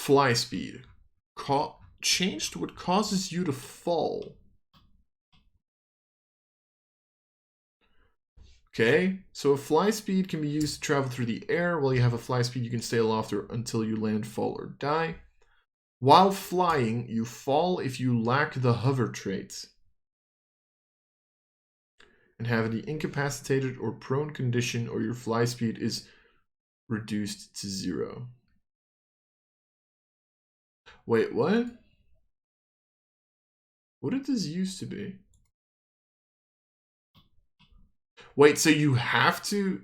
fly speed. Changed what causes you to fall. Okay, so a fly speed can be used to travel through the air. While you have a fly speed, you can stay aloft until you land, fall, or die. While flying, you fall if you lack the hover trait and have the incapacitated or prone condition, or your fly speed is reduced to 0. Wait, what? What did this used to be? Wait, so you have to...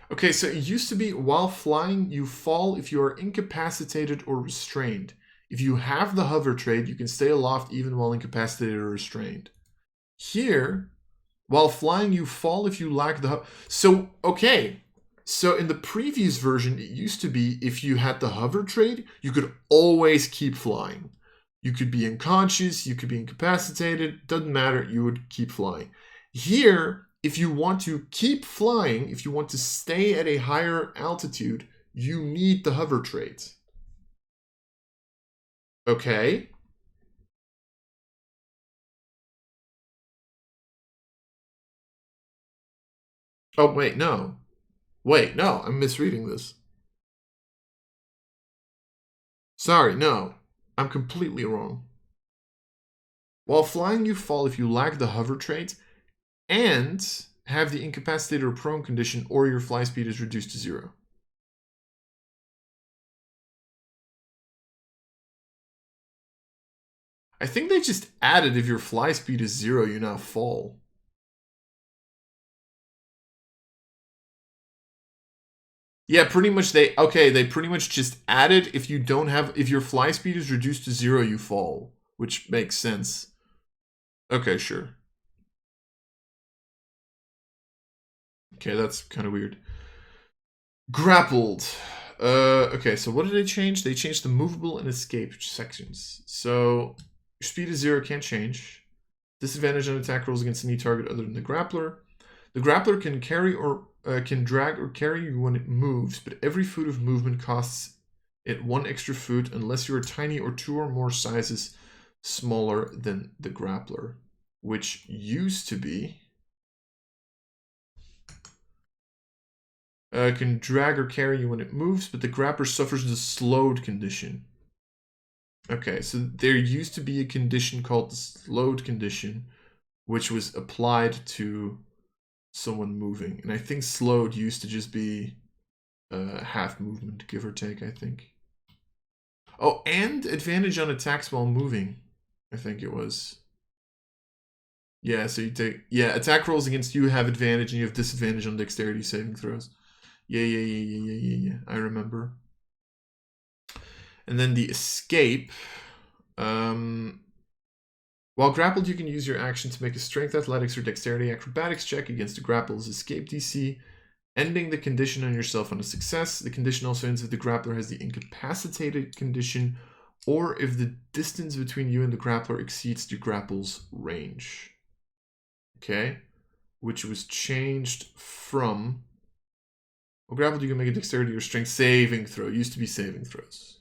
Okay, so it used to be while flying, you fall if you are incapacitated or restrained. If you have the hover trait, you can stay aloft even while incapacitated or restrained. Here, while flying, you fall if you lack the... So, okay. So in the previous version, it used to be if you had the hover trait, you could always keep flying. You could be unconscious, you could be incapacitated, doesn't matter, you would keep flying. Here, if you want to keep flying, if you want to stay at a higher altitude, you need the hover trait. Okay. Oh, wait, no. Wait, no, I'm misreading this. Sorry, no. I'm completely wrong. While flying, you fall if you lack the hover trait and have the incapacitated or prone condition, or your fly speed is reduced to 0. I think they just added if your fly speed is 0, you now fall. Yeah, pretty much they pretty much just added if your fly speed is reduced to 0, you fall, which makes sense. Okay, sure. Okay, that's kind of weird. Grappled. Okay, so what did they change? They changed the movable and escape sections. So your speed is 0, can't change. Disadvantage on attack rolls against any target other than the grappler. The grappler can carry or can drag or carry you when it moves, but every foot of movement costs it 1 extra foot unless you are tiny or 2 or more sizes smaller than the grappler, which used to be can drag or carry you when it moves, but the grappler suffers the slowed condition. Okay, so there used to be a condition called the slowed condition, which was applied to someone moving. And I think slowed used to just be half movement, give or take, I think. Oh, and advantage on attacks while moving, I think it was. Yeah, so you take... Yeah, attack rolls against you have advantage, and you have disadvantage on dexterity saving throws. Yeah. I remember. And then the escape. While grappled, you can use your action to make a strength, athletics, or dexterity acrobatics check against the grapple's escape DC, ending the condition on yourself on a success. The condition also ends if the grappler has the incapacitated condition, or if the distance between you and the grappler exceeds the grapple's range. Okay? Which was changed from... Well, grappled, you can make a dexterity or strength saving throw. It used to be saving throws.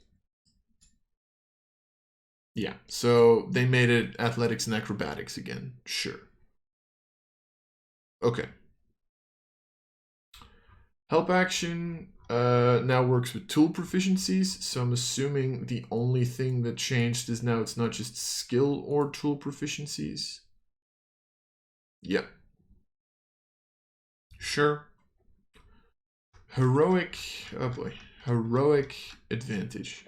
Yeah, so they made it athletics and acrobatics again. Sure. Okay. Help action now works with tool proficiencies, so I'm assuming the only thing that changed is now it's not just skill or tool proficiencies. Yep. Sure. Heroic, oh boy, heroic advantage.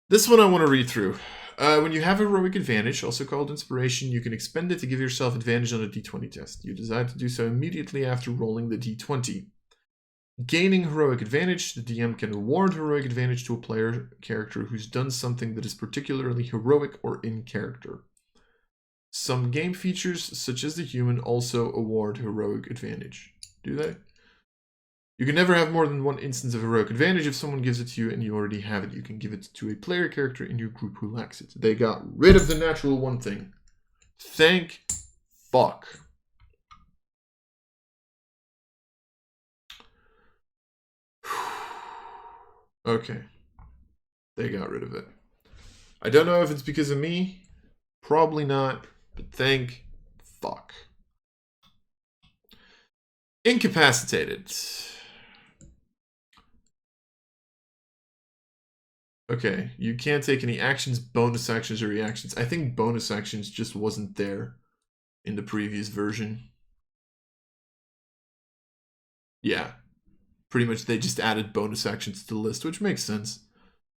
This one I want to read through. When you have heroic advantage, also called inspiration, you can expend it to give yourself advantage on a d20 test. You decide to do so immediately after rolling the d20. Gaining heroic advantage, the DM can award heroic advantage to a player character who's done something that is particularly heroic or in character. Some game features, such as the human, also award heroic advantage. Do they? You can never have more than one instance of heroic advantage. If someone gives it to you and you already have it, you can give it to a player character in your group who lacks it. They got rid of the natural one thing. Thank fuck. Okay. They got rid of it. I don't know if it's because of me. Probably not. But thank fuck. Incapacitated. Okay, you can't take any actions, bonus actions, or reactions. I think bonus actions just wasn't there in the previous version. Yeah, pretty much they just added bonus actions to the list, which makes sense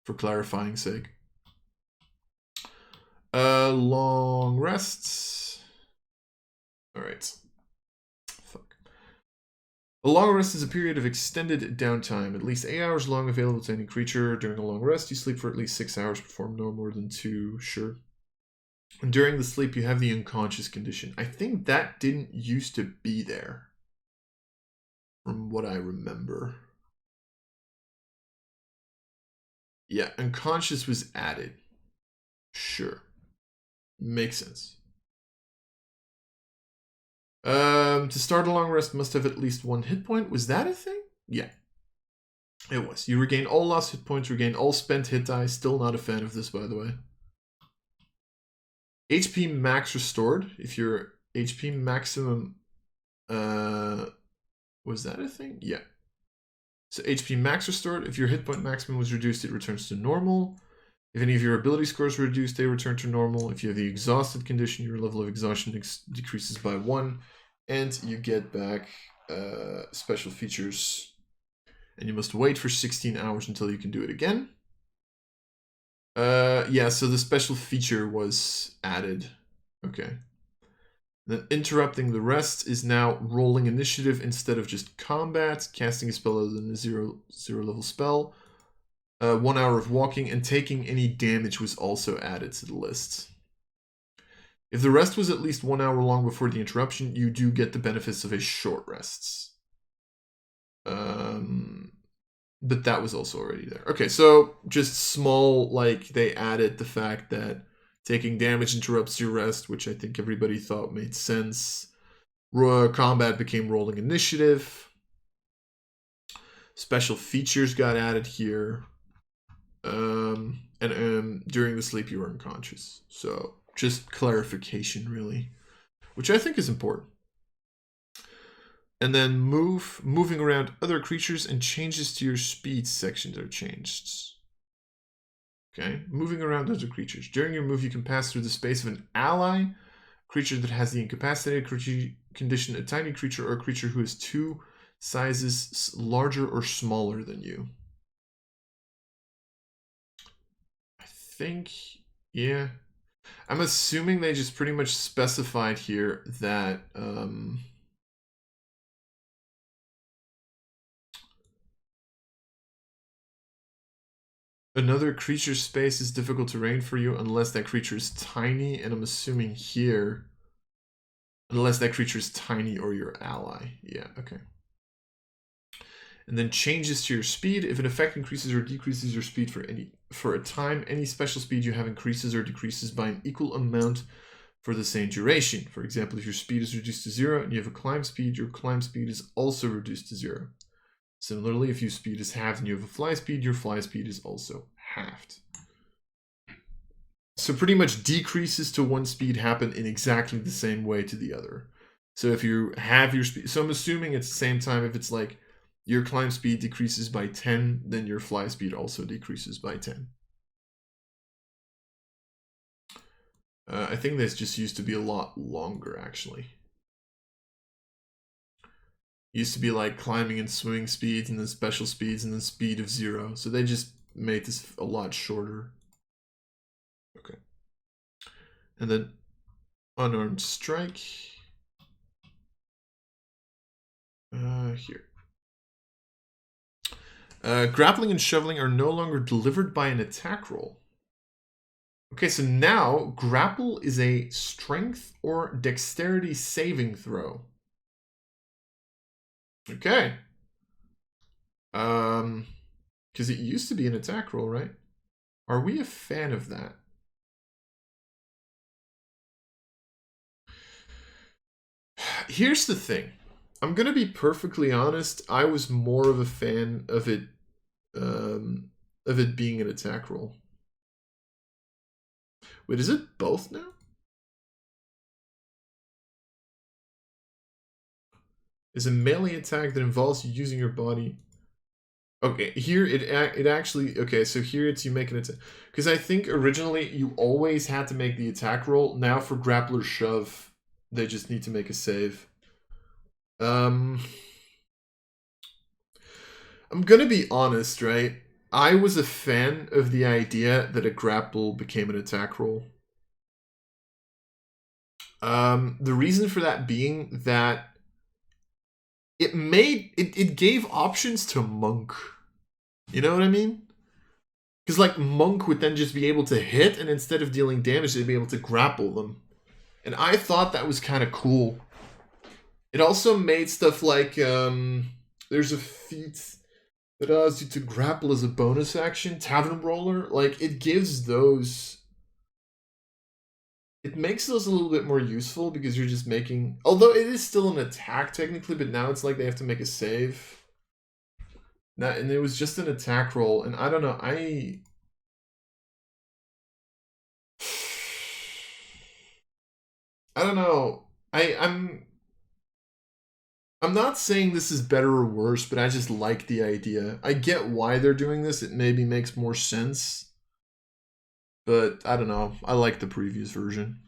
for clarifying sake. Long rests. All right. Fuck. A long rest is a period of extended downtime, at least 8 hours long, available to any creature. During a long rest, you sleep for at least 6 hours, perform no more than 2. Sure. And during the sleep, you have the unconscious condition. I think that didn't used to be there, from what I remember. Yeah, unconscious was added. Sure. Makes sense. To start a long rest, must have at least 1 hit point. Was that a thing? Yeah. It was. You regain all lost hit points, regain all spent hit die. Still not a fan of this, by the way. HP max restored. If your HP maximum... was that a thing? Yeah. So HP max restored. If your hit point maximum was reduced, it returns to normal. If any of your ability scores were reduced, they return to normal. If you have the exhausted condition, your level of exhaustion decreases by 1. And you get back special features. And you must wait for 16 hours until you can do it again. Yeah, so the special feature was added. Okay. Then interrupting the rest is now rolling initiative instead of just combat. Casting a spell other than a zero level spell. 1 hour of walking, and taking any damage was also added to the list. If the rest was at least 1 hour long before the interruption, you do get the benefits of a short rests. But that was also already there. Okay, so just small, like, they added the fact that taking damage interrupts your rest, which I think everybody thought made sense. Combat became rolling initiative. Special features got added here. And during the sleep you were unconscious. So just clarification, really, which I think is important. And then moving around other creatures and changes to your speed sections are changed. Okay, moving around other creatures. During your move, you can pass through the space of an ally, creature that has the incapacitated condition, a tiny creature, or a creature who is 2 sizes larger or smaller than you. I think, yeah. I'm assuming they just pretty much specified here that another creature's space is difficult terrain for you unless that creature is tiny, and I'm assuming here, unless that creature is tiny or your ally. Yeah, okay. And then changes to your speed. If an effect increases or decreases your speed for a time, any special speed you have increases or decreases by an equal amount for the same duration. For example, if your speed is reduced to 0 and you have a climb speed, your climb speed is also reduced to 0. Similarly, if your speed is halved and you have a fly speed, your fly speed is also halved. So pretty much decreases to one speed happen in exactly the same way to the other. So if you have your speed, so I'm assuming it's the same time. If it's like your climb speed decreases by 10, then your fly speed also decreases by 10. I think this just used to be a lot longer, actually. It used to be like climbing and swimming speeds, and then special speeds, and then speed of 0. So they just made this a lot shorter. Okay. And then unarmed strike. Here. Grappling and shoveling are no longer delivered by an attack roll. Okay, so now grapple is a strength or dexterity saving throw. Okay. Because it used to be an attack roll, right? Are we a fan of that? Here's the thing. I'm going to be perfectly honest. I was more of a fan of it of it being an attack roll. Wait, is it both now? Is a melee attack that involves you using your body. Okay, here it actually, okay, so here it's you make an attack. Because I think originally you always had to make the attack roll. Now for grappler shove, they just need to make a save. I'm gonna be honest, right? I was a fan of the idea that a grapple became an attack roll. The reason for that being that it gave options to Monk. You know what I mean? Because like Monk would then just be able to hit, and instead of dealing damage, they'd be able to grapple them. And I thought that was kind of cool. It also made stuff like there's a feat that allows you to grapple as a bonus action, Tavern Roller. Like it gives those. It makes those a little bit more useful because you're just making. Although it is still an attack technically, but now it's like they have to make a save. And it was just an attack roll, and I don't know, I don't know. I'm not saying this is better or worse, but I just like the idea. I get why they're doing this. It maybe makes more sense. But I don't know. I like the previous version.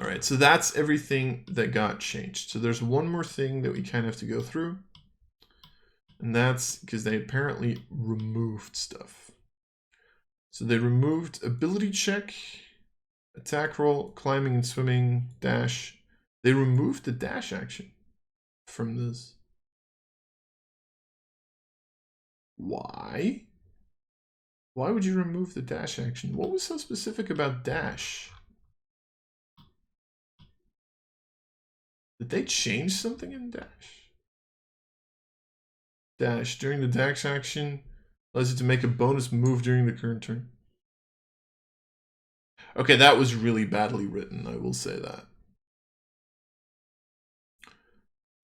All right, so that's everything that got changed. So there's one more thing that we kind of have to go through. And that's because they apparently removed stuff. So they removed ability check, attack roll, climbing and swimming, dash. They removed the dash action from this. Why? Why would you remove the dash action? What was so specific about dash? Did they change something in dash? Dash. During the dash action, allows you to make a bonus move during the current turn. Okay, that was really badly written, I will say that.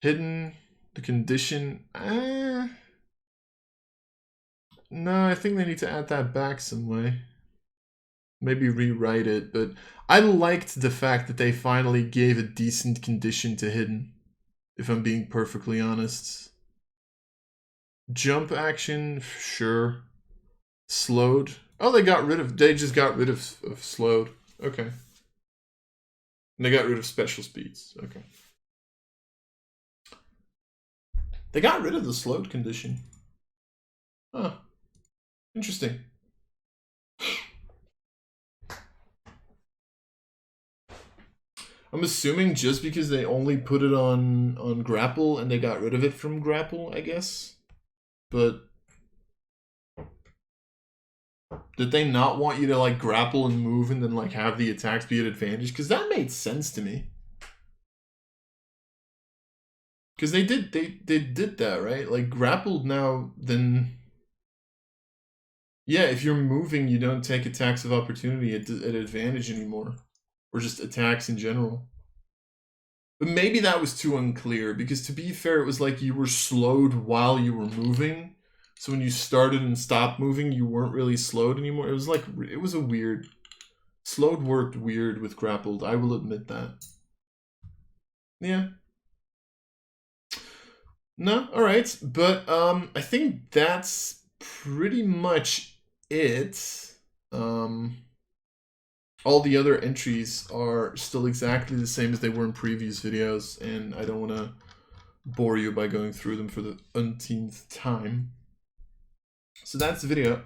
Hidden, the condition. No, I think they need to add that back some way. Maybe rewrite it, but I liked the fact that they finally gave a decent condition to hidden, if I'm being perfectly honest. Jump action, sure. Slowed. Oh, they just got rid of slowed. Okay. And they got rid of special speeds. Okay. They got rid of the slowed condition. Huh. Interesting. I'm assuming just because they only put it on grapple and they got rid of it from grapple, I guess. But did they not want you to like grapple and move and then like have the attacks be at advantage? Because that made sense to me. Because they did that, right? Like grappled now, then yeah, if you're moving, you don't take attacks of opportunity at advantage anymore, or just attacks in general. But maybe that was too unclear, because to be fair, it was like you were slowed while you were moving. So when you started and stopped moving, you weren't really slowed anymore. It was like, it was a weird... Slowed worked weird with grappled, I will admit that. Yeah. No, alright. But I think that's pretty much it. All the other entries are still exactly the same as they were in previous videos, and I don't want to bore you by going through them for the umpteenth time. So that's the video.